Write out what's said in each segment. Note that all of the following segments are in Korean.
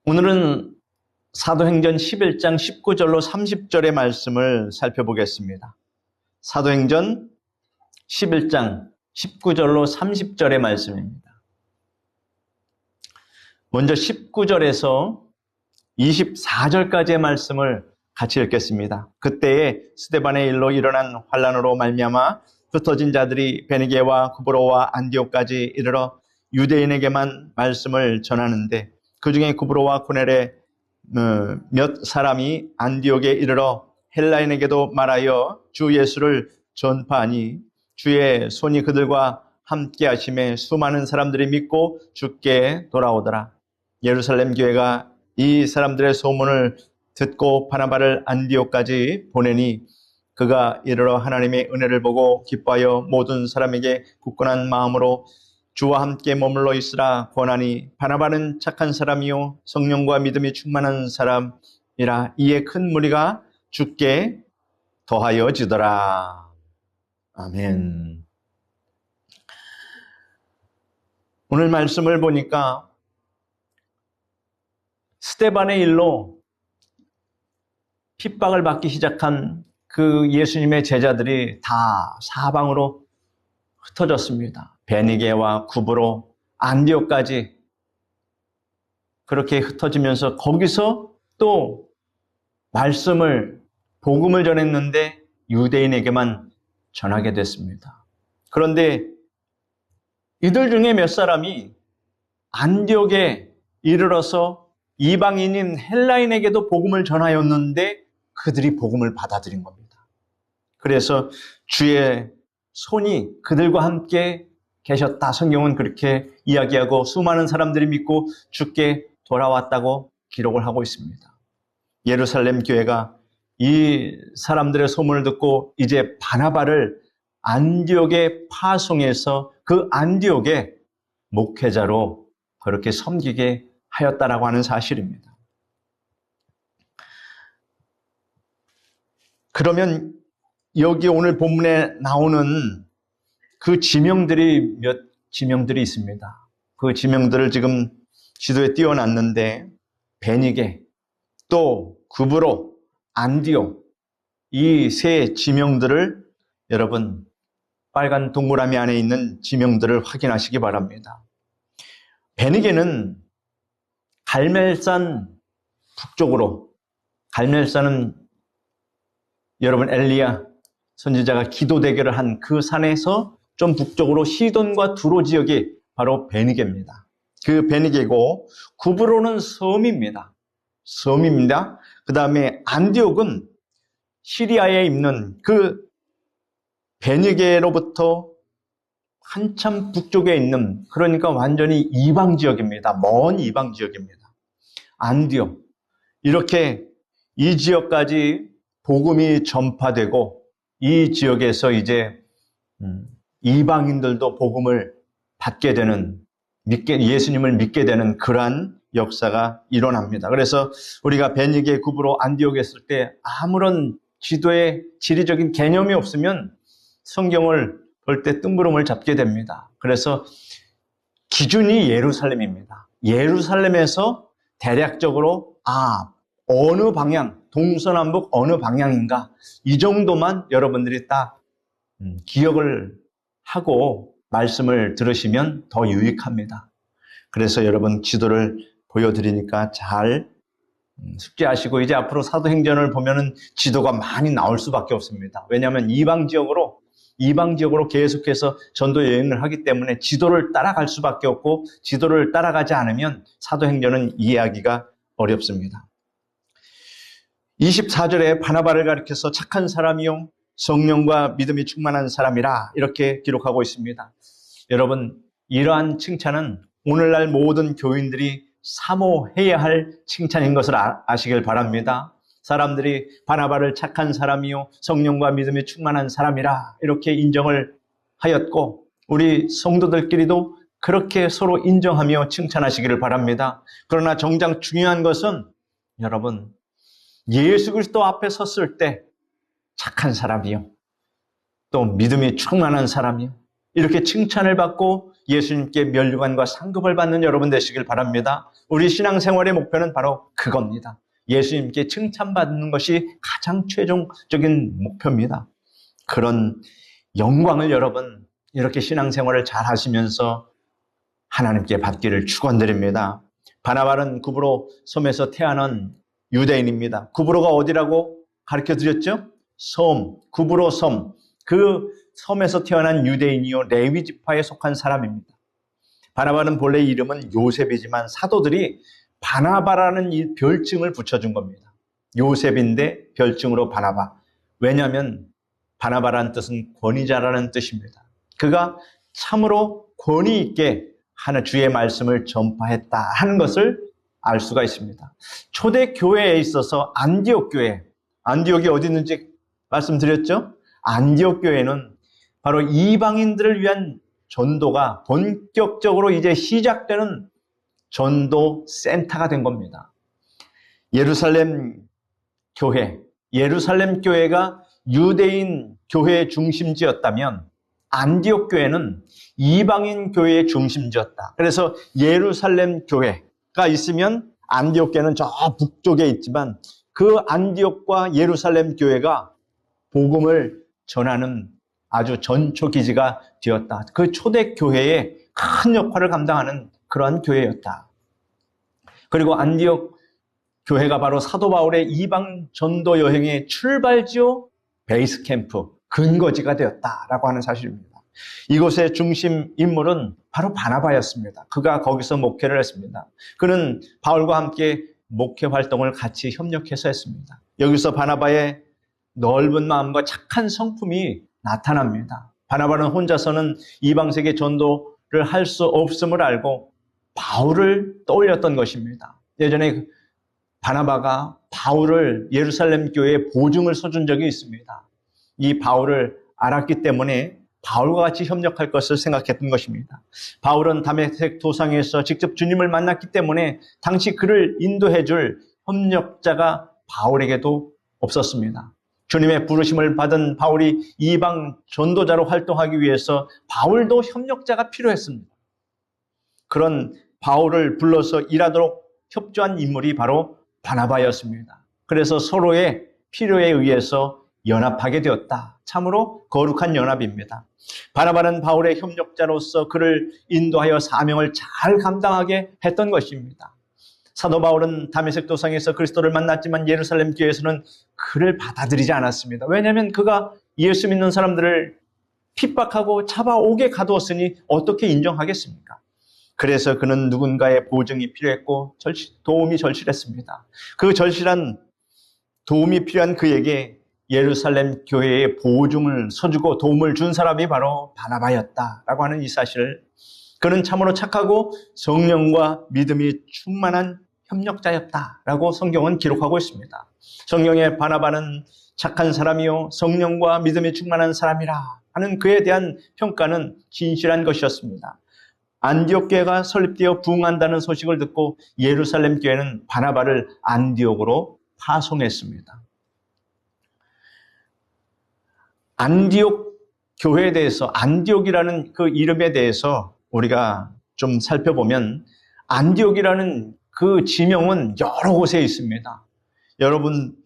오늘은 사도행전 11장 19절로 30절의 말씀을 살펴보겠습니다. 사도행전 11장 19절로 30절의 말씀입니다. 먼저 19절에서 24절까지의 말씀을 같이 읽겠습니다. 그때에 스데반의 일로 일어난 환란으로 말미암아 흩어진 자들이 베니게와 구브로와 안디옥까지 이르러 유대인에게만 말씀을 전하는데 그 중에 구브로와 고넬의 몇 사람이 안디옥에 이르러 헬라인에게도 말하여 주 예수를 전파하니 주의 손이 그들과 함께 하심에 수많은 사람들이 믿고 주께 돌아오더라. 예루살렘 교회가 이 사람들의 소문을 듣고 바나바를 안디옥까지 보내니 그가 이르러 하나님의 은혜를 보고 기뻐하여 모든 사람에게 굳건한 마음으로 주와 함께 머물러 있으라 권하니 바나바는 착한 사람이요 성령과 믿음이 충만한 사람이라. 이에 큰 무리가 주께 더하여지더라. 아멘. 오늘 말씀을 보니까 스데반의 일로 핍박을 받기 시작한 그 예수님의 제자들이 다 사방으로 흩어졌습니다. 베니게와 구브로, 안디옥까지 그렇게 흩어지면서 거기서 또 복음을 전했는데 유대인에게만 전하게 됐습니다. 그런데 이들 중에 몇 사람이 안디옥에 이르러서 이방인인 헬라인에게도 복음을 전하였는데 그들이 복음을 받아들인 겁니다. 그래서 주의 손이 그들과 함께 계셨다. 성경은 그렇게 이야기하고 수많은 사람들이 믿고 주께 돌아왔다고 기록을 하고 있습니다. 예루살렘 교회가 이 사람들의 소문을 듣고 이제 바나바를 안디옥에 파송해서 그 안디옥에 목회자로 그렇게 섬기게 하였다라고 하는 사실입니다. 그러면 여기 오늘 본문에 나오는 그 몇 지명들이 있습니다. 그 지명들을 지금 지도에 띄워놨는데 베니게, 또 구브로, 안디옥 이 세 지명들을 여러분 빨간 동그라미 안에 있는 지명들을 확인하시기 바랍니다. 베니게는 갈멜산 북쪽으로, 갈멜산은 여러분 엘리야 선지자가 기도 대결을 한 그 산에서 좀 북쪽으로 시돈과 두로 지역이 바로 베니게입니다. 그 베니게고 구브로는 섬입니다. 그 다음에 안디옥은 시리아에 있는 그 베니게로부터 한참 북쪽에 있는, 그러니까 완전히 이방 지역입니다. 먼 이방 지역입니다. 안디옥, 이렇게 이 지역까지 복음이 전파되고 이 지역에서 이제 이방인들도 복음을 받게 되는, 예수님을 믿게 되는 그러한 역사가 일어납니다. 그래서 우리가 베니게, 구브로, 안디옥에 있을 때 아무런 지도에 지리적인 개념이 없으면 성경을 볼 때 뜬구름을 잡게 됩니다. 그래서 기준이 예루살렘입니다. 예루살렘에서 대략적으로 어느 방향, 동서남북 어느 방향인가, 이 정도만 여러분들이 딱 기억을 하고 말씀을 들으시면 더 유익합니다. 그래서 여러분 지도를 보여드리니까 잘 숙지하시고, 이제 앞으로 사도행전을 보면은 지도가 많이 나올 수밖에 없습니다. 왜냐하면 이방 지역으로 계속해서 전도 여행을 하기 때문에 지도를 따라갈 수밖에 없고, 지도를 따라가지 않으면 사도행전은 이해하기가 어렵습니다. 24절에 바나바를 가리켜서 착한 사람이요 성령과 믿음이 충만한 사람이라 이렇게 기록하고 있습니다. 여러분, 이러한 칭찬은 오늘날 모든 교인들이 사모해야 할 칭찬인 것을 아시길 바랍니다. 사람들이 바나바를 착한 사람이요 성령과 믿음이 충만한 사람이라 이렇게 인정을 하였고, 우리 성도들끼리도 그렇게 서로 인정하며 칭찬하시기를 바랍니다. 그러나 정작 중요한 것은 여러분, 예수 그리스도 앞에 섰을 때 착한 사람이요 또 믿음이 충만한 사람이요 이렇게 칭찬을 받고 예수님께 면류관과 상급을 받는 여러분 되시길 바랍니다. 우리 신앙생활의 목표는 바로 그겁니다. 예수님께 칭찬받는 것이 가장 최종적인 목표입니다. 그런 영광을 여러분 이렇게 신앙생활을 잘 하시면서 하나님께 받기를 축원드립니다. 바나바는 구브로 섬에서 태어난 유대인입니다. 구브로가 어디라고 가르쳐 드렸죠? 섬, 구브로 섬. 그 섬에서 태어난 유대인이요 레위 지파에 속한 사람입니다. 바나바는 본래 이름은 요셉이지만 사도들이 바나바라는 이 별칭을 붙여준 겁니다. 요셉인데 별칭으로 바나바. 왜냐하면 바나바라는 뜻은 권위자라는 뜻입니다. 그가 참으로 권위 있게 하는 주의 말씀을 전파했다 하는 것을 알 수가 있습니다. 초대 교회에 있어서 안디옥 교회, 안디옥이 어디 있는지 말씀드렸죠? 안디옥 교회는 바로 이방인들을 위한 전도가 본격적으로 이제 시작되는 전도 센터가 된 겁니다. 예루살렘 교회가 유대인 교회의 중심지였다면 안디옥 교회는 이방인 교회의 중심지였다. 그래서 예루살렘 교회가 있으면 안디옥 교회는 저 북쪽에 있지만 그 안디옥과 예루살렘 교회가 복음을 전하는 아주 전초 기지가 되었다. 그 초대 교회의 큰 역할을 감당하는 그러한 교회였다. 그리고 안디옥 교회가 바로 사도 바울의 이방 전도 여행의 출발지요, 베이스 캠프, 근거지가 되었다라고 하는 사실입니다. 이곳의 중심 인물은 바로 바나바였습니다. 그가 거기서 목회를 했습니다. 그는 바울과 함께 목회 활동을 같이 협력해서 했습니다. 여기서 바나바의 넓은 마음과 착한 성품이 나타납니다. 바나바는 혼자서는 이방세계 전도를 할 수 없음을 알고 바울을 떠올렸던 것입니다. 예전에 바나바가 바울을 예루살렘 교회에 보증을 서준 적이 있습니다. 이 바울을 알았기 때문에 바울과 같이 협력할 것을 생각했던 것입니다. 바울은 다메섹 도상에서 직접 주님을 만났기 때문에 당시 그를 인도해 줄 협력자가 바울에게도 없었습니다. 주님의 부르심을 받은 바울이 이방 전도자로 활동하기 위해서 바울도 협력자가 필요했습니다. 그런 바울을 불러서 일하도록 협조한 인물이 바로 바나바였습니다. 그래서 서로의 필요에 의해서 연합하게 되었다. 참으로 거룩한 연합입니다. 바나바는 바울의 협력자로서 그를 인도하여 사명을 잘 감당하게 했던 것입니다. 사도 바울은 다메섹 도상에서 그리스도를 만났지만 예루살렘 교회에서는 그를 받아들이지 않았습니다. 왜냐하면 그가 예수 믿는 사람들을 핍박하고 잡아오게 가두었으니 어떻게 인정하겠습니까? 그래서 그는 누군가의 보증이 필요했고 도움이 절실했습니다. 그 절실한 도움이 필요한 그에게 예루살렘 교회의 보증을 서주고 도움을 준 사람이 바로 바나바였다라고 하는 이 사실을, 그는 참으로 착하고 성령과 믿음이 충만한 협력자였다라고 성경은 기록하고 있습니다. 성경의 바나바는 착한 사람이요 성령과 믿음이 충만한 사람이라 하는 그에 대한 평가는 진실한 것이었습니다. 안디옥 교회가 설립되어 부흥한다는 소식을 듣고 예루살렘 교회는 바나바를 안디옥으로 파송했습니다. 안디옥 교회에 대해서, 안디옥이라는 그 이름에 대해서 우리가 좀 살펴보면 안디옥이라는 그 지명은 여러 곳에 있습니다. 여러분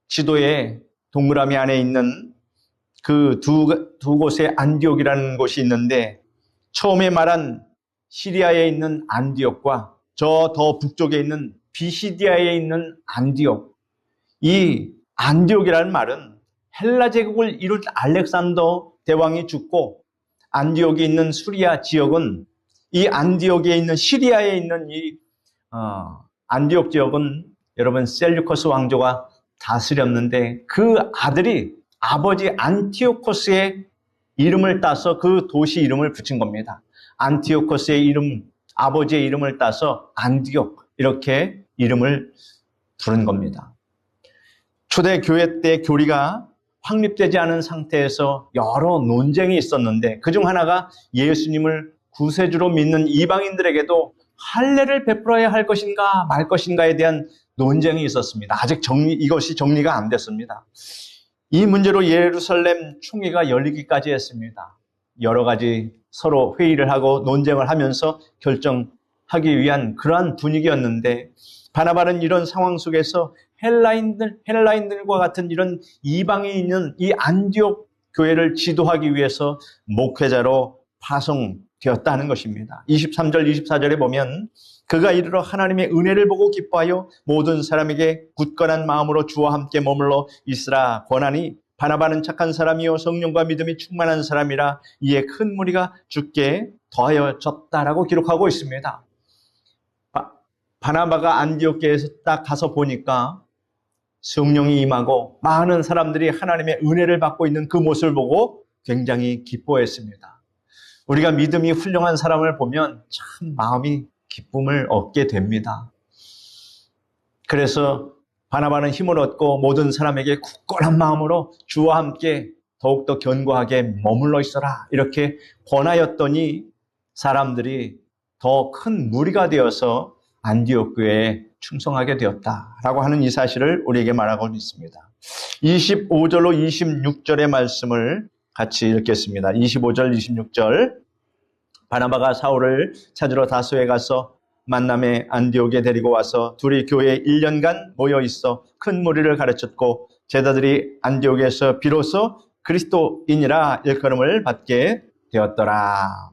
지도에 동그라미 안에 있는 그 두 곳에 안디옥이라는 곳이 있는데, 처음에 말한 시리아에 있는 안디옥과 저 더 북쪽에 있는 비시디아에 있는 안디옥, 이 안디옥이라는 말은 헬라 제국을 이룰 알렉산더 대왕이 죽고 안디옥에 있는 수리아 지역은, 이 안디옥에 있는 시리아에 있는 이 안디옥 지역은 여러분 셀류커스 왕조가 다스렸는데 그 아들이 아버지 안티오코스의 이름을 따서 그 도시 이름을 붙인 겁니다. 안티오코스의 이름, 아버지의 이름을 따서 안디옥 이렇게 이름을 부른 겁니다. 초대 교회 때 교리가 확립되지 않은 상태에서 여러 논쟁이 있었는데 그중 하나가 예수님을 구세주로 믿는 이방인들에게도 할례를 베풀어야 할 것인가 말 것인가에 대한 논쟁이 있었습니다. 아직 이것이 정리가 안 됐습니다. 이 문제로 예루살렘 총회가 열리기까지 했습니다. 여러 가지 서로 회의를 하고 논쟁을 하면서 결정하기 위한 그러한 분위기였는데, 바나바는 이런 상황 속에서 헬라인들과 같은 이런 이방에 있는 이 안디옥 교회를 지도하기 위해서 목회자로 파송되었다는 것입니다. 23절, 24절에 보면 그가 이르러 하나님의 은혜를 보고 기뻐하여 모든 사람에게 굳건한 마음으로 주와 함께 머물러 있으라 권하니 바나바는 착한 사람이요 성령과 믿음이 충만한 사람이라 이에 큰 무리가 주께 더하여졌다라고 기록하고 있습니다. 바나바가 안디옥 교회에서 딱 가서 보니까 성령이 임하고 많은 사람들이 하나님의 은혜를 받고 있는 그 모습을 보고 굉장히 기뻐했습니다. 우리가 믿음이 훌륭한 사람을 보면 참 마음이 기쁨을 얻게 됩니다. 그래서 바나바는 힘을 얻고 모든 사람에게 굳건한 마음으로 주와 함께 더욱더 견고하게 머물러 있어라 이렇게 권하였더니 사람들이 더 큰 무리가 되어서 안디옥 교회에 충성하게 되었다라고 하는 이 사실을 우리에게 말하고 있습니다. 25절로 26절의 말씀을 같이 읽겠습니다. 25절, 26절. 바나바가 사울을 찾으러 다소에 가서 만남에 안디옥에 데리고 와서 둘이 교회에 1년간 모여 있어 큰 무리를 가르쳤고 제자들이 안디옥에서 비로소 그리스도인이라 일컬음을 받게 되었더라.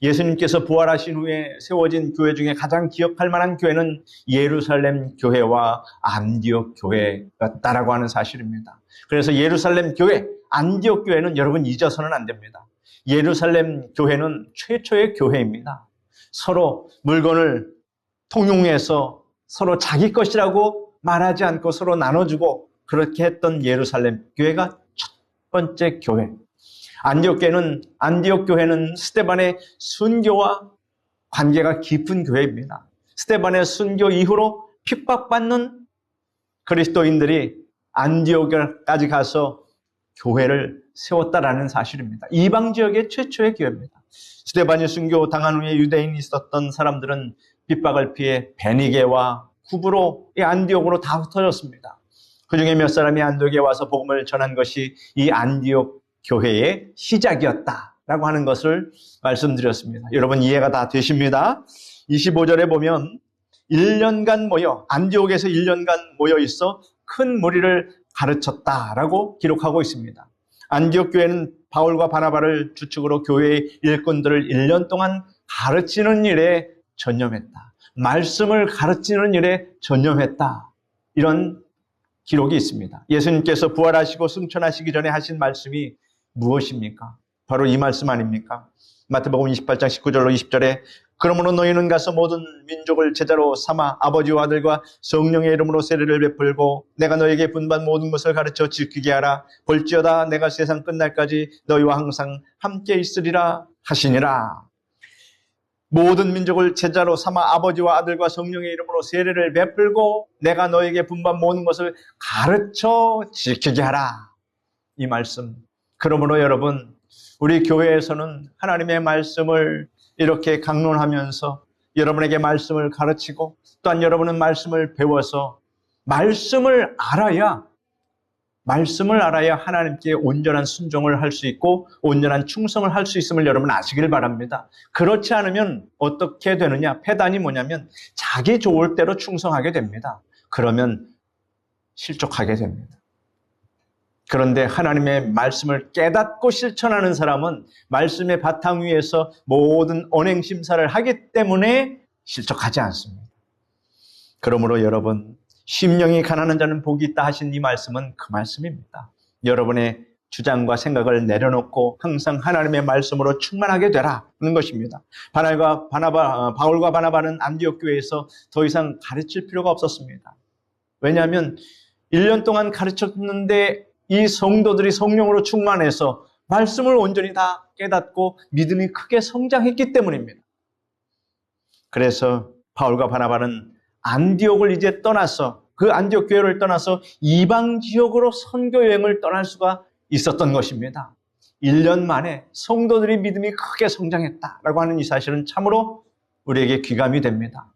예수님께서 부활하신 후에 세워진 교회 중에 가장 기억할 만한 교회는 예루살렘 교회와 안디옥 교회였다라고 하는 사실입니다. 그래서 예루살렘 교회, 안디옥 교회는 여러분 잊어서는 안 됩니다. 예루살렘 교회는 최초의 교회입니다. 서로 물건을 통용해서 서로 자기 것이라고 말하지 않고 서로 나눠주고 그렇게 했던 예루살렘 교회가 첫 번째 교회. 안디옥 교회는 스데반의 순교와 관계가 깊은 교회입니다. 스데반의 순교 이후로 핍박받는 그리스도인들이 안디옥까지 가서 교회를 세웠다라는 사실입니다. 이방 지역의 최초의 교회입니다. 스데반이 순교 당한 후에 유대인이 있었던 사람들은 핍박을 피해 베니게와 쿠브로의 안디옥으로 다 흩어졌습니다. 그중에 몇 사람이 안디옥에 와서 복음을 전한 것이 이 안디옥 교회의 시작이었다라고 하는 것을 말씀드렸습니다. 여러분 이해가 다 되십니다. 25절에 보면 1년간 모여 안디옥에서 1년간 모여 있어 큰 무리를 가르쳤다라고 기록하고 있습니다. 안디옥 교회는 바울과 바나바를 주축으로 교회의 일꾼들을 1년 동안 가르치는 일에 전념했다. 말씀을 가르치는 일에 전념했다. 이런 기록이 있습니다. 예수님께서 부활하시고 승천하시기 전에 하신 말씀이 무엇입니까? 바로 이 말씀 아닙니까? 마태복음 28장 19절로 20절에 그러므로 너희는 가서 모든 민족을 제자로 삼아 아버지와 아들과 성령의 이름으로 세례를 베풀고 내가 너에게 분반 모든 것을 가르쳐 지키게 하라. 볼지어다 내가 세상 끝날까지 너희와 항상 함께 있으리라 하시니라. 모든 민족을 제자로 삼아 아버지와 아들과 성령의 이름으로 세례를 베풀고 내가 너에게 분반 모든 것을 가르쳐 지키게 하라. 이 말씀. 그러므로 여러분, 우리 교회에서는 하나님의 말씀을 이렇게 강론하면서 여러분에게 말씀을 가르치고 또한 여러분은 말씀을 배워서 말씀을 알아야 하나님께 온전한 순종을 할 수 있고 온전한 충성을 할 수 있음을 여러분 아시길 바랍니다. 그렇지 않으면 어떻게 되느냐? 패단이 뭐냐면 자기 좋을 대로 충성하게 됩니다. 그러면 실족하게 됩니다. 그런데 하나님의 말씀을 깨닫고 실천하는 사람은 말씀의 바탕 위에서 모든 언행심사를 하기 때문에 실족하지 않습니다. 그러므로 여러분, 심령이 가난한 자는 복이 있다 하신 이 말씀은 그 말씀입니다. 여러분의 주장과 생각을 내려놓고 항상 하나님의 말씀으로 충만하게 되라는 것입니다. 바울과 바나바는 안디옥 교회에서 더 이상 가르칠 필요가 없었습니다. 왜냐하면 1년 동안 가르쳤는데 이 성도들이 성령으로 충만해서 말씀을 온전히 다 깨닫고 믿음이 크게 성장했기 때문입니다. 그래서 바울과 바나바는 안디옥을 이제 떠나서 그 안디옥 교회를 떠나서 이방 지역으로 선교 여행을 떠날 수가 있었던 것입니다. 1년 만에 성도들이 믿음이 크게 성장했다라고 하는 이 사실은 참으로 우리에게 귀감이 됩니다.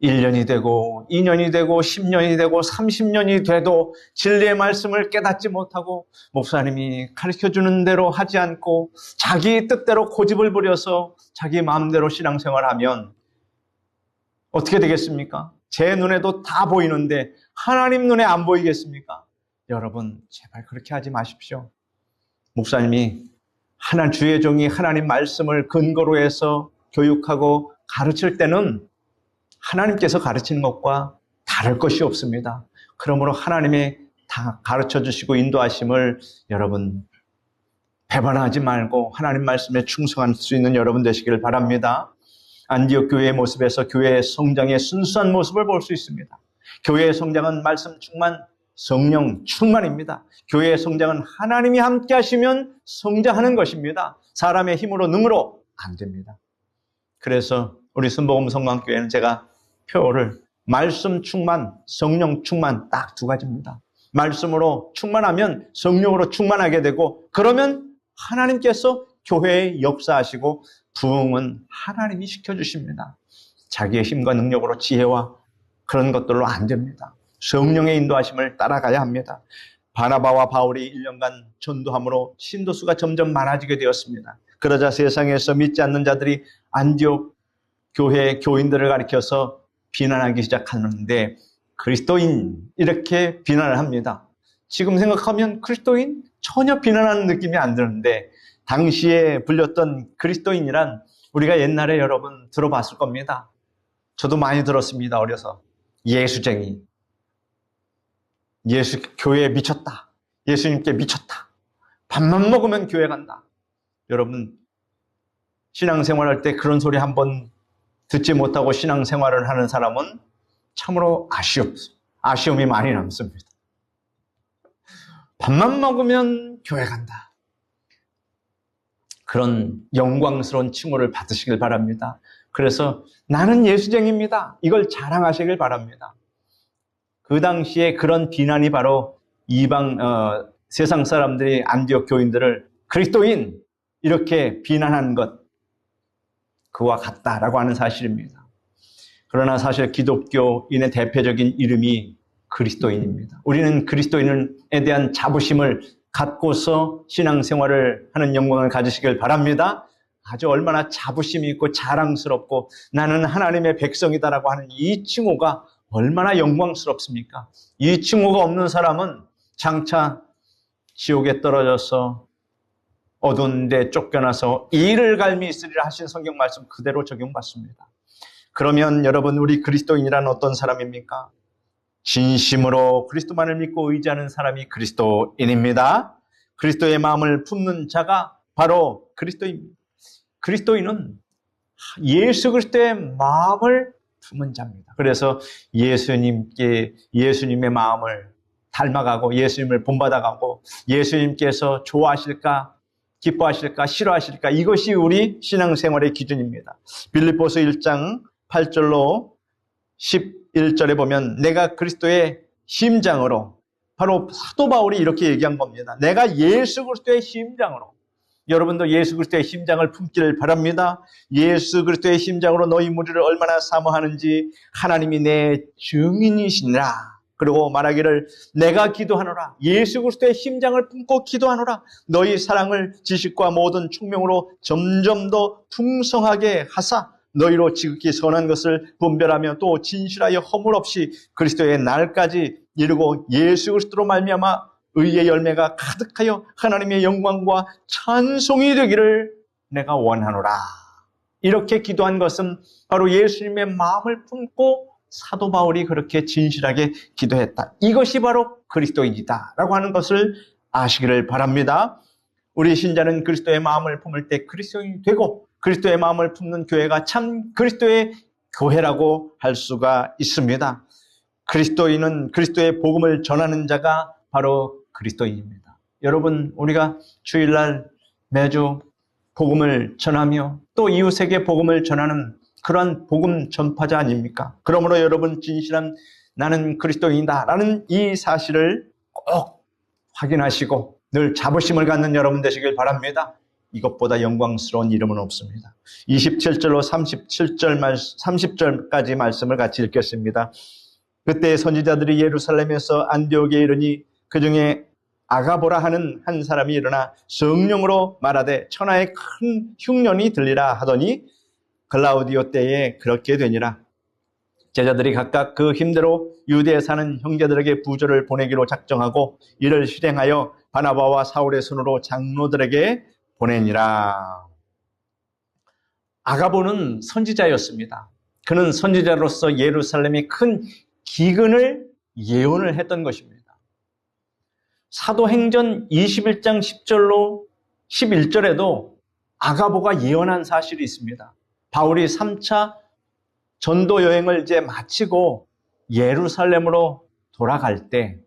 1년이 되고 2년이 되고 10년이 되고 30년이 돼도 진리의 말씀을 깨닫지 못하고 목사님이 가르쳐주는 대로 하지 않고 자기 뜻대로 고집을 부려서 자기 마음대로 신앙생활하면 어떻게 되겠습니까? 제 눈에도 다 보이는데 하나님 눈에 안 보이겠습니까? 여러분 제발 그렇게 하지 마십시오. 목사님이 주의 종이 하나님 말씀을 근거로 해서 교육하고 가르칠 때는 하나님께서 가르치는 것과 다를 것이 없습니다. 그러므로 하나님의 다 가르쳐 주시고 인도하심을 여러분 배반하지 말고 하나님 말씀에 충성할 수 있는 여러분 되시기를 바랍니다. 안디옥 교회의 모습에서 교회의 성장의 순수한 모습을 볼 수 있습니다. 교회의 성장은 말씀 충만, 성령 충만입니다. 교회의 성장은 하나님이 함께 하시면 성장하는 것입니다. 사람의 힘으로 능으로 안 됩니다. 그래서 우리 순복음 성광교회는 제가 표를 말씀 충만, 성령 충만 딱 두 가지입니다. 말씀으로 충만하면 성령으로 충만하게 되고 그러면 하나님께서 교회에 역사하시고 부흥은 하나님이 시켜주십니다. 자기의 힘과 능력으로 지혜와 그런 것들로 안 됩니다. 성령의 인도하심을 따라가야 합니다. 바나바와 바울이 1년간 전도함으로 신도수가 점점 많아지게 되었습니다. 그러자 세상에서 믿지 않는 자들이 안디옥 교회 교인들을 가리켜서 비난하기 시작하는데 그리스도인 이렇게 비난을 합니다. 지금 생각하면 그리스도인 전혀 비난하는 느낌이 안 드는데 당시에 불렸던 그리스도인이란 우리가 옛날에 여러분 들어봤을 겁니다. 저도 많이 들었습니다. 어려서. 예수쟁이. 교회에 미쳤다. 예수님께 미쳤다. 밥만 먹으면 교회 간다. 여러분 신앙생활할 때 그런 소리 한번 듣지 못하고 신앙생활을 하는 사람은 참으로 아쉬움이 많이 남습니다. 밥만 먹으면 교회 간다. 그런 영광스러운 칭호를 받으시길 바랍니다. 그래서 나는 예수쟁이입니다. 이걸 자랑하시길 바랍니다. 그 당시에 그런 비난이 바로 세상 사람들이 안디옥 교인들을 그리스도인 이렇게 비난한 것 그와 같다라고 하는 사실입니다. 그러나 사실 기독교인의 대표적인 이름이 그리스도인입니다. 우리는 그리스도인에 대한 자부심을 갖고서 신앙생활을 하는 영광을 가지시길 바랍니다. 아주 얼마나 자부심이 있고 자랑스럽고 나는 하나님의 백성이다라고 하는 이 칭호가 얼마나 영광스럽습니까? 이 칭호가 없는 사람은 장차 지옥에 떨어져서 어두운 데 쫓겨나서 이를 갈미 있으리라 하신 성경 말씀 그대로 적용받습니다. 그러면 여러분 우리 그리스도인이란 어떤 사람입니까? 진심으로 그리스도만을 믿고 의지하는 사람이 그리스도인입니다. 그리스도의 마음을 품는 자가 바로 그리스도인입니다. 그리스도인은 예수 그리스도의 마음을 품은 자입니다. 그래서 예수님의 마음을 닮아가고 예수님을 본받아가고 예수님께서 좋아하실까 기뻐하실까 싫어하실까 이것이 우리 신앙생활의 기준입니다. 빌립보서 1장 8절로 11절에 보면 내가 그리스도의 심장으로 바로 사도 바울이 이렇게 얘기한 겁니다. 내가 예수 그리스도의 심장으로 여러분도 예수 그리스도의 심장을 품기를 바랍니다. 예수 그리스도의 심장으로 너희 무리를 얼마나 사모하는지 하나님이 내 증인이시니라. 그리고 말하기를 내가 기도하노라. 예수 그리스도의 심장을 품고 기도하노라. 너희 사랑을 지식과 모든 총명으로 점점 더 풍성하게 하사 너희로 지극히 선한 것을 분별하며 또 진실하여 허물 없이 그리스도의 날까지 이루고 예수 그리스도로 말미암아 의의 열매가 가득하여 하나님의 영광과 찬송이 되기를 내가 원하노라. 이렇게 기도한 것은 바로 예수님의 마음을 품고 사도 바울이 그렇게 진실하게 기도했다. 이것이 바로 그리스도인이다 라고 하는 것을 아시기를 바랍니다. 우리 신자는 그리스도의 마음을 품을 때 그리스도인이 되고 그리스도의 마음을 품는 교회가 참 그리스도의 교회라고 할 수가 있습니다. 그리스도인은 그리스도의 복음을 전하는 자가 바로 그리스도인입니다. 여러분 우리가 주일날 매주 복음을 전하며 또 이웃에게 복음을 전하는 그런 복음 전파자 아닙니까? 그러므로 여러분 진실한 나는 그리스도인이다 라는 이 사실을 꼭 확인하시고 늘 자부심을 갖는 여러분 되시길 바랍니다. 이것보다 영광스러운 이름은 없습니다. 27절로 30절까지 말씀을 같이 읽겠습니다. 그때 선지자들이 예루살렘에서 안디옥에 이르니 그 중에 아가보라 하는 한 사람이 일어나 성령으로 말하되 천하에 큰 흉년이 들리라 하더니 글라우디오 때에 그렇게 되니라. 제자들이 각각 그 힘대로 유대에 사는 형제들에게 부조를 보내기로 작정하고 이를 실행하여 바나바와 사울의 손으로 장로들에게 보내니라. 아가보는 선지자였습니다. 그는 선지자로서 예루살렘에 큰 기근을 예언을 했던 것입니다. 사도행전 21장 10절로 11절에도 아가보가 예언한 사실이 있습니다. 바울이 3차 전도 여행을 이제 마치고 예루살렘으로 돌아갈 때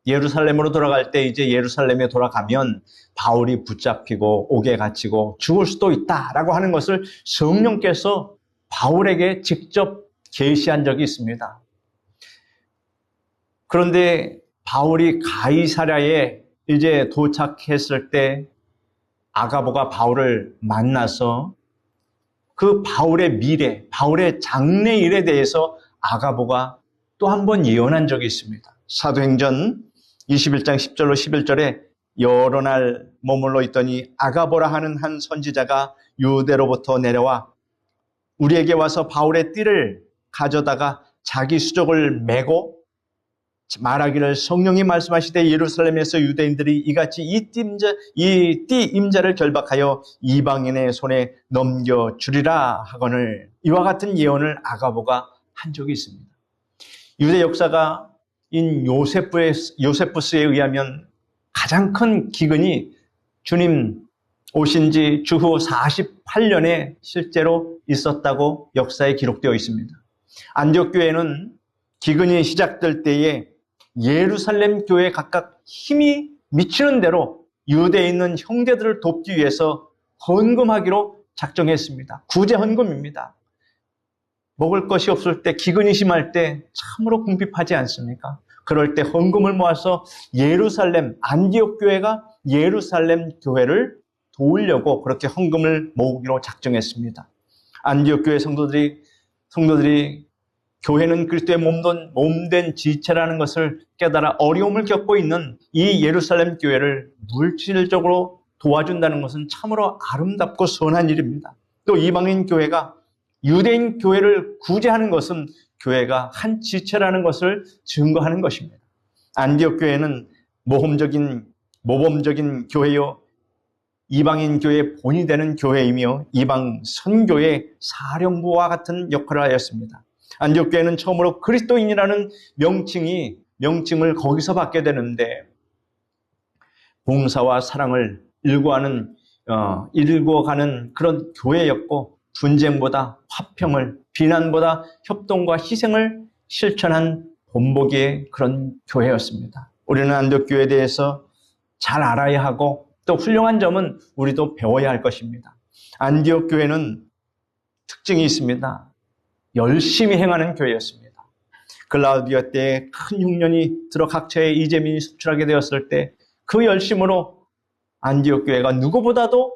이제 예루살렘에 돌아가면 바울이 붙잡히고 옥에 갇히고 죽을 수도 있다라고 하는 것을 성령께서 바울에게 직접 계시한 적이 있습니다. 그런데 바울이 가이사랴에 이제 도착했을 때 아가보가 바울을 만나서 그 바울의 미래, 바울의 장래일에 대해서 아가보가 또 한 번 예언한 적이 있습니다. 사도행전 21장 10절로 11절에 여러 날 머물러 있더니 아가보라 하는 한 선지자가 유대로부터 내려와 우리에게 와서 바울의 띠를 가져다가 자기 수족을 메고 말하기를 성령이 말씀하시되 예루살렘에서 유대인들이 이같이 이 띠 임자를 결박하여 이방인의 손에 넘겨주리라 하거늘 이와 같은 예언을 아가보가 한 적이 있습니다. 유대 역사가인 요세푸스에 의하면 가장 큰 기근이 주님 오신 지 주후 48년에 실제로 있었다고 역사에 기록되어 있습니다. 안디옥 교회는 기근이 시작될 때에 예루살렘 교회에 각각 힘이 미치는 대로 유대에 있는 형제들을 돕기 위해서 헌금하기로 작정했습니다. 구제 헌금입니다. 먹을 것이 없을 때, 기근이 심할 때 참으로 궁핍하지 않습니까? 그럴 때 헌금을 모아서 안디옥 교회가 예루살렘 교회를 도우려고 그렇게 헌금을 모으기로 작정했습니다. 안디옥 교회 성도들이 교회는 그리스도의 몸된 지체라는 것을 깨달아 어려움을 겪고 있는 이 예루살렘 교회를 물질적으로 도와준다는 것은 참으로 아름답고 선한 일입니다. 또 이방인 교회가 유대인 교회를 구제하는 것은 교회가 한 지체라는 것을 증거하는 것입니다. 안디옥 교회는 모범적인 교회요 이방인 교회의 본이 되는 교회이며 이방 선교의 사령부와 같은 역할을 하였습니다. 안디옥 교회는 처음으로 그리스도인이라는 명칭을 거기서 받게 되는데 봉사와 사랑을 일구어가는 그런 교회였고 분쟁보다 화평을, 비난보다 협동과 희생을 실천한 본보기의 그런 교회였습니다. 우리는 안디옥 교회에 대해서 잘 알아야 하고 또 훌륭한 점은 우리도 배워야 할 것입니다. 안디옥 교회는 특징이 있습니다. 열심히 행하는 교회였습니다. 글라우디오 때에 큰 흉년이 들어 각처에 이재민이 속출하게 되었을 때 그 열심으로 안디옥 교회가 누구보다도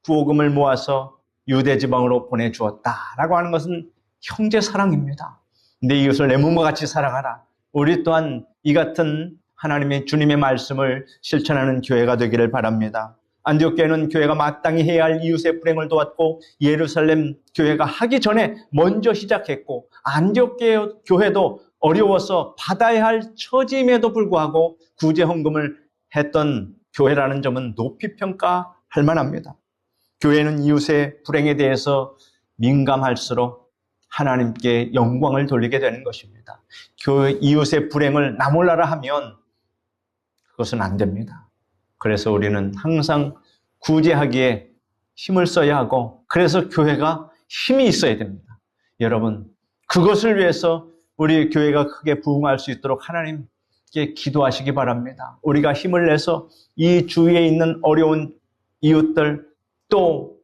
구호금을 모아서 유대 지방으로 보내주었다라고 하는 것은 형제 사랑입니다. 내 이웃을 내 몸과 같이 사랑하라. 우리 또한 이 같은 하나님의 주님의 말씀을 실천하는 교회가 되기를 바랍니다. 안디옥 교회는 교회가 마땅히 해야 할 이웃의 불행을 도왔고 예루살렘 교회가 하기 전에 먼저 시작했고 안디옥 교회도 어려워서 받아야 할 처지임에도 불구하고 구제 헌금을 했던 교회라는 점은 높이 평가할 만합니다. 교회는 이웃의 불행에 대해서 민감할수록 하나님께 영광을 돌리게 되는 것입니다. 이웃의 불행을 나 몰라라 하면 그것은 안 됩니다. 그래서 우리는 항상 구제하기에 힘을 써야 하고 그래서 교회가 힘이 있어야 됩니다. 여러분, 그것을 위해서 우리 교회가 크게 부흥할 수 있도록 하나님께 기도하시기 바랍니다. 우리가 힘을 내서 이 주위에 있는 어려운 이웃들 또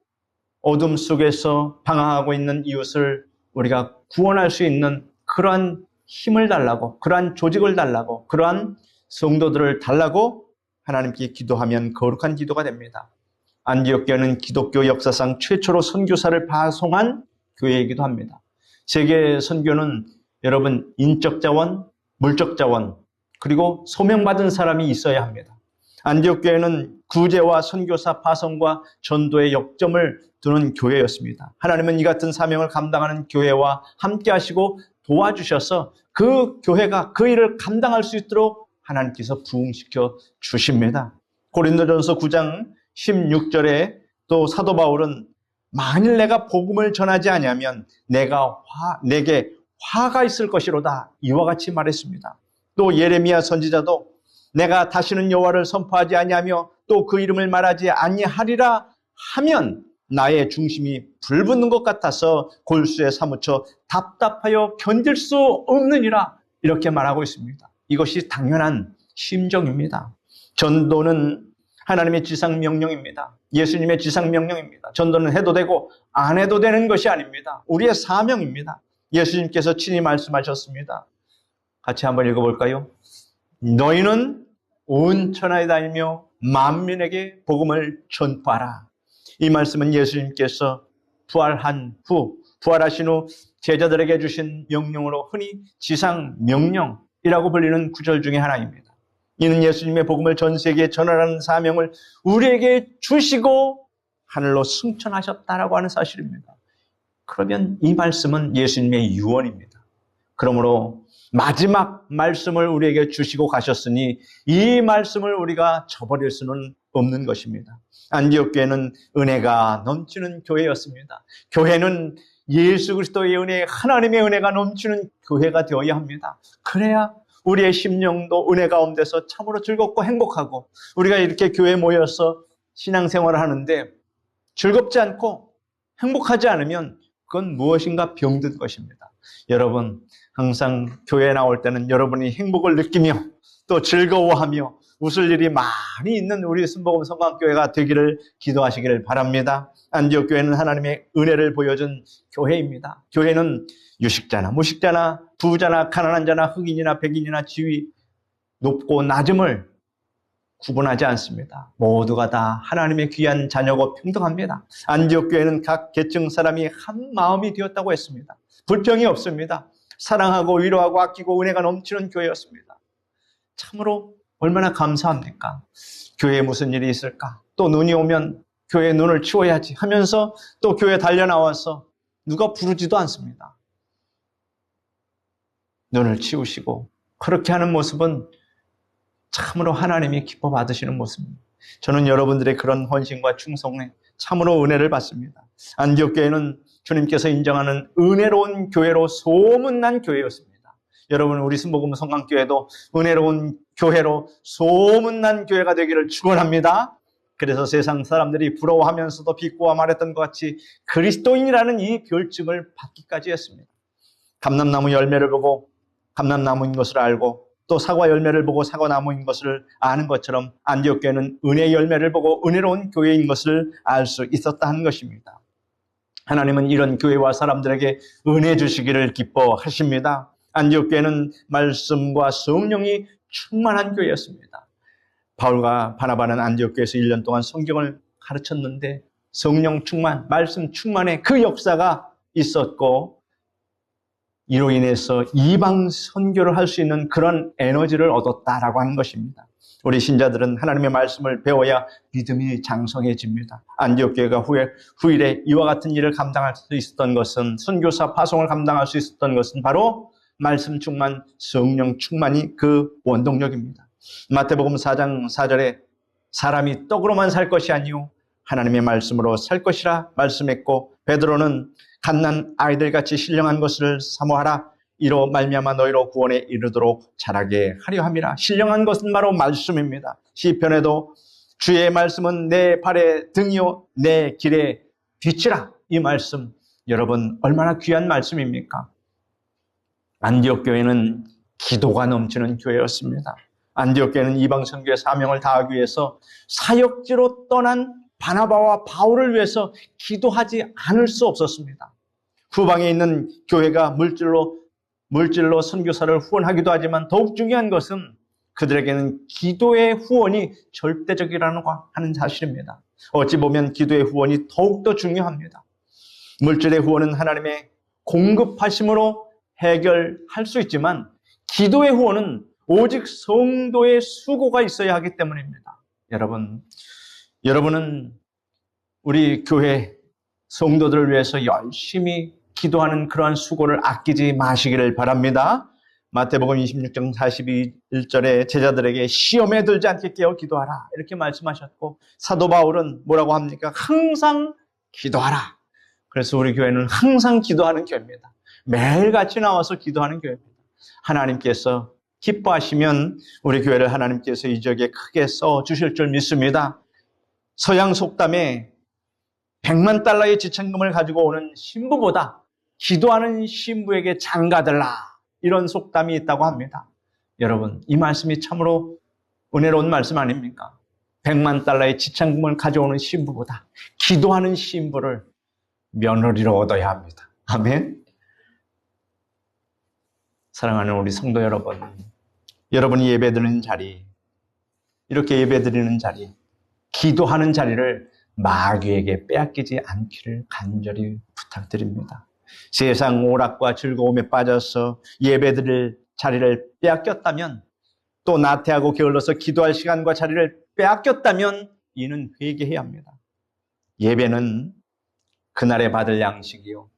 어둠 속에서 방황하고 있는 이웃을 우리가 구원할 수 있는 그러한 힘을 달라고, 그러한 조직을 달라고, 그러한 성도들을 달라고 하나님께 기도하면 거룩한 기도가 됩니다. 안디옥 교회는 기독교 역사상 최초로 선교사를 파송한 교회이기도 합니다. 세계 선교는 여러분 인적 자원, 물적 자원, 그리고 소명받은 사람이 있어야 합니다. 안디옥 교회는 구제와 선교사 파송과 전도의 역점을 두는 교회였습니다. 하나님은 이 같은 사명을 감당하는 교회와 함께 하시고 도와주셔서 그 교회가 그 일을 감당할 수 있도록 하나님께서 부흥시켜 주십니다. 고린도전서 9장 16절에 또 사도 바울은 만일 내가 복음을 전하지 아니하면 내게 화가 있을 것이로다 이와 같이 말했습니다. 또 예레미야 선지자도 내가 다시는 여호와를 선포하지 아니하며 또 그 이름을 말하지 아니하리라 하면 나의 중심이 불붙는 것 같아서 골수에 사무쳐 답답하여 견딜 수 없느니라 이렇게 말하고 있습니다. 이것이 당연한 심정입니다. 전도는 하나님의 지상명령입니다. 예수님의 지상명령입니다. 전도는 해도 되고 안 해도 되는 것이 아닙니다. 우리의 사명입니다. 예수님께서 친히 말씀하셨습니다. 같이 한번 읽어볼까요? 너희는 온 천하에 다니며 만민에게 복음을 전파하라. 이 말씀은 예수님께서 부활하신 후 제자들에게 주신 명령으로 흔히 지상명령이라고 불리는 구절 중에 하나입니다. 이는 예수님의 복음을 전 세계에 전하라는 사명을 우리에게 주시고 하늘로 승천하셨다라고 하는 사실입니다. 그러면 이 말씀은 예수님의 유언입니다. 그러므로 마지막 말씀을 우리에게 주시고 가셨으니 이 말씀을 우리가 저버릴 수는 없는 것입니다. 안디옥 교회는 은혜가 넘치는 교회였습니다. 교회는 예수 그리스도의 은혜, 하나님의 은혜가 넘치는 교회가 되어야 합니다. 그래야 우리의 심령도 은혜 가운데서 참으로 즐겁고 행복하고, 우리가 이렇게 교회에 모여서 신앙생활을 하는데 즐겁지 않고 행복하지 않으면 그건 무엇인가 병든 것입니다. 여러분, 항상 교회에 나올 때는 여러분이 행복을 느끼며 또 즐거워하며 웃을 일이 많이 있는 우리 순복음 성광교회가 되기를 기도하시기를 바랍니다. 안디옥 교회는 하나님의 은혜를 보여준 교회입니다. 교회는 유식자나 무식자나 부자나 가난한 자나 흑인이나 백인이나 지위 높고 낮음을 구분하지 않습니다. 모두가 다 하나님의 귀한 자녀고 평등합니다. 안디옥 교회는 각 계층 사람이 한 마음이 되었다고 했습니다. 불평이 없습니다. 사랑하고 위로하고 아끼고 은혜가 넘치는 교회였습니다. 참으로 얼마나 감사합니까? 교회에 무슨 일이 있을까? 또 눈이 오면 교회에 눈을 치워야지 하면서 또 교회에 달려나와서 누가 부르지도 않습니다. 눈을 치우시고 그렇게 하는 모습은 참으로 하나님이 기뻐 받으시는 모습입니다. 저는 여러분들의 그런 헌신과 충성에 참으로 은혜를 받습니다. 안디옥 교회는 주님께서 인정하는 은혜로운 교회로 소문난 교회였습니다. 여러분, 우리 순복음 성강교회도 은혜로운 교회로 소문난 교회가 되기를 축원합니다. 그래서 세상 사람들이 부러워하면서도 비꼬아 말했던 것 같이 그리스도인이라는 이 별칭을 받기까지 했습니다. 감람나무 열매를 보고 감람나무인 것을 알고 또 사과 열매를 보고 사과나무인 것을 아는 것처럼 안디옥 교회는 은혜 열매를 보고 은혜로운 교회인 것을 알 수 있었다 하는 것입니다. 하나님은 이런 교회와 사람들에게 은혜 주시기를 기뻐하십니다. 안디옥 교회는 말씀과 성령이 충만한 교회였습니다. 바울과 바나바는 안디옥 교회에서 1년 동안 성경을 가르쳤는데 성령 충만, 말씀 충만의 그 역사가 있었고, 이로 인해서 이방 선교를 할 수 있는 그런 에너지를 얻었다라고 하는 것입니다. 우리 신자들은 하나님의 말씀을 배워야 믿음이 장성해집니다. 안디옥 교회가 후일에 이와 같은 일을 감당할 수 있었던 것은, 선교사 파송을 감당할 수 있었던 것은 바로 말씀 충만, 성령 충만이 그 원동력입니다. 마태복음 4장 4절에 사람이 떡으로만 살 것이 아니요 하나님의 말씀으로 살 것이라 말씀했고, 베드로는 갓난 아이들같이 신령한 것을 사모하라. 이로 말미암아 너희로 구원에 이르도록 자라게 하려 함이라. 신령한 것은 바로 말씀입니다. 시편에도 주의 말씀은 내 발의 등이요 내 길의 빛이라. 이 말씀, 여러분 얼마나 귀한 말씀입니까? 안디옥 교회는 기도가 넘치는 교회였습니다. 안디옥 교회는 이방 선교의 사명을 다하기 위해서 사역지로 떠난 바나바와 바울을 위해서 기도하지 않을 수 없었습니다. 후방에 있는 교회가 물질로 선교사를 후원하기도 하지만 더욱 중요한 것은 그들에게는 기도의 후원이 절대적이라는 하는 사실입니다. 어찌 보면 기도의 후원이 더욱더 중요합니다. 물질의 후원은 하나님의 공급하심으로 해결할 수 있지만 기도의 후원은 오직 성도의 수고가 있어야 하기 때문입니다. 여러분은 우리 교회 성도들을 위해서 열심히 기도하는 그러한 수고를 아끼지 마시기를 바랍니다. 마태복음 26장 41절에 제자들에게 시험에 들지 않게 깨어 기도하라 이렇게 말씀하셨고, 사도 바울은 뭐라고 합니까? 항상 기도하라. 그래서 우리 교회는 항상 기도하는 교회입니다. 매일같이 나와서 기도하는 교회입니다. 하나님께서 기뻐하시면 우리 교회를 하나님께서 이 지역에 크게 써주실 줄 믿습니다. 서양 속담에 100만 달러의 지참금을 가지고 오는 신부보다 기도하는 신부에게 장가들라, 이런 속담이 있다고 합니다. 여러분, 이 말씀이 참으로 은혜로운 말씀 아닙니까? 100만 달러의 지참금을 가져오는 신부보다 기도하는 신부를 며느리로 얻어야 합니다. 아멘. 사랑하는 우리 성도 여러분, 여러분이 예배드리는 자리, 이렇게 예배드리는 자리, 기도하는 자리를 마귀에게 빼앗기지 않기를 간절히 부탁드립니다. 세상 오락과 즐거움에 빠져서 예배드릴 자리를 빼앗겼다면, 또 나태하고 게을러서 기도할 시간과 자리를 빼앗겼다면 이는 회개해야 합니다. 예배는 그날에 받을 양식이요,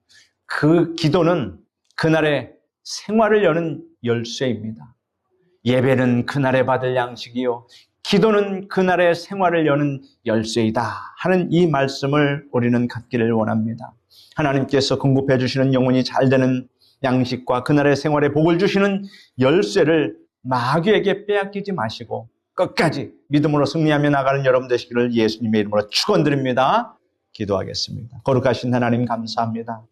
그 기도는 그날의 생활을 여는 열쇠입니다. 예배는 그날에 받을 양식이요, 기도는 그날의 생활을 여는 열쇠이다 하는 이 말씀을 우리는 갖기를 원합니다. 하나님께서 공급해 주시는 영혼이 잘 되는 양식과 그날의 생활에 복을 주시는 열쇠를 마귀에게 빼앗기지 마시고 끝까지 믿음으로 승리하며 나가는 여러분 되시기를 예수님의 이름으로 축원드립니다. 기도하겠습니다. 거룩하신 하나님 감사합니다.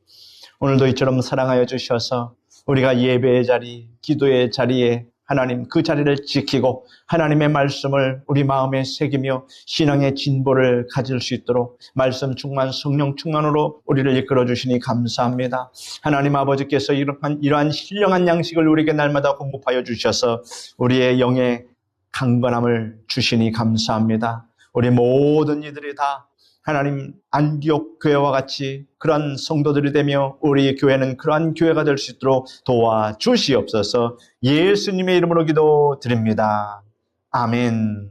오늘도 이처럼 사랑하여 주셔서 우리가 예배의 자리, 기도의 자리에 하나님 그 자리를 지키고 하나님의 말씀을 우리 마음에 새기며 신앙의 진보를 가질 수 있도록 말씀 충만, 성령 충만으로 우리를 이끌어 주시니 감사합니다. 하나님 아버지께서 이러한 신령한 양식을 우리에게 날마다 공급하여 주셔서 우리의 영의 강건함을 주시니 감사합니다. 우리 모든 이들이 다 하나님 안디옥 교회와 같이 그러한 성도들이 되며 우리 교회는 그러한 교회가 될 수 있도록 도와주시옵소서. 예수님의 이름으로 기도드립니다. 아멘.